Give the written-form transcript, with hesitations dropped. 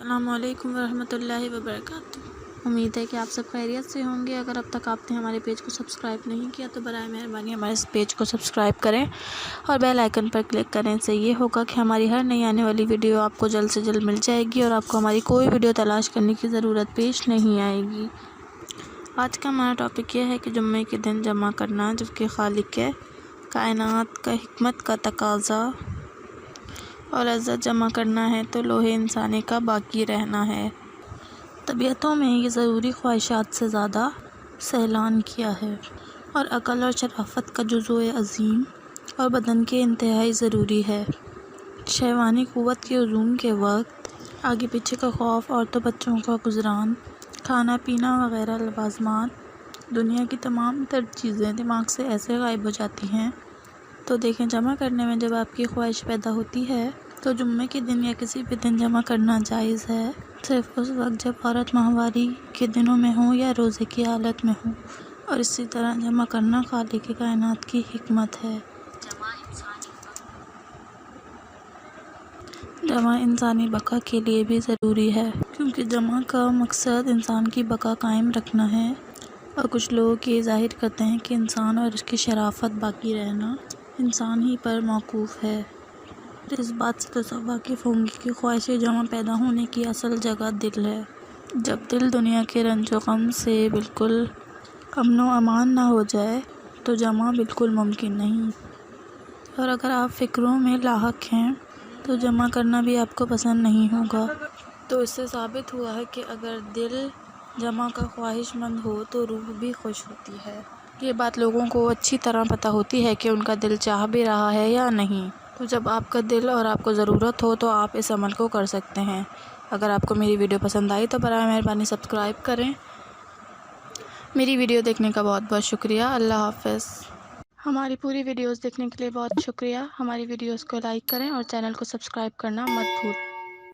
السلام علیکم ورحمۃ اللہ وبرکاتہ۔ امید ہے کہ آپ سب خیریت سے ہوں گے۔ اگر اب تک آپ نے ہمارے پیج کو سبسکرائب نہیں کیا تو برائے مہربانی ہمارے اس پیج کو سبسکرائب کریں اور بیل آئیکن پر کلک کریں۔ اس سے یہ ہوگا کہ ہماری ہر نئی آنے والی ویڈیو آپ کو جلد سے جلد مل جائے گی اور آپ کو ہماری کوئی ویڈیو تلاش کرنے کی ضرورت پیش نہیں آئے گی۔ آج کا ہمارا ٹاپک یہ ہے کہ جمعے کے دن جمع کرنا، جبکہ خالق کائنات کا حکمت کا تقاضا اور عزت جمع کرنا ہے تو لوح انسانی کا باقی رہنا ہے۔ طبیعتوں میں یہ ضروری خواہشات سے زیادہ سیلان کیا ہے اور عقل اور شرافت کا جزو عظیم اور بدن کے انتہائی ضروری ہے۔ شہوانی قوت کے ہجوم کے وقت آگے پیچھے کا خوف، عورتوں بچوں کا گزران، کھانا پینا وغیرہ لوازمات، دنیا کی تمام تر چیزیں دماغ سے ایسے غائب ہو جاتی ہیں تو دیکھیں جمع کرنے میں جب آپ کی خواہش پیدا ہوتی ہے تو جمعے کے دن یا کسی بھی دن جمع کرنا جائز ہے، صرف اس وقت جب عورت ماہواری کے دنوں میں ہو یا روزے کی حالت میں ہو، اور اسی طرح جمع کرنا خالق کائنات کی حکمت ہے۔ جمع انسانی بقا کے لیے بھی ضروری ہے، کیونکہ جمع کا مقصد انسان کی بقا قائم رکھنا ہے، اور کچھ لوگ یہ ظاہر کرتے ہیں کہ انسان اور اس کی شرافت باقی رہنا انسان ہی پر موقوف ہے۔ اس بات سے تو سب واقف ہوں گے کہ خواہش جمع پیدا ہونے کی اصل جگہ دل ہے۔ جب دل دنیا کے رنج و غم سے بالکل امن و امان نہ ہو جائے تو جمع بالکل ممکن نہیں، اور اگر آپ فکروں میں لاحق ہیں تو جمع کرنا بھی آپ کو پسند نہیں ہوگا۔ تو اس سے ثابت ہوا ہے کہ اگر دل جمع کا خواہش مند ہو تو روح بھی خوش ہوتی ہے۔ یہ بات لوگوں کو اچھی طرح پتہ ہوتی ہے کہ ان کا دل چاہ بھی رہا ہے یا نہیں۔ تو جب آپ کا دل اور آپ کو ضرورت ہو تو آپ اس عمل کو کر سکتے ہیں۔ اگر آپ کو میری ویڈیو پسند آئی تو برائے مہربانی سبسکرائب کریں۔ میری ویڈیو دیکھنے کا بہت بہت شکریہ۔ اللہ حافظ۔ ہماری پوری ویڈیوز دیکھنے کے لیے بہت شکریہ۔ ہماری ویڈیوز کو لائک کریں اور چینل کو سبسکرائب کرنا مت بھولیں۔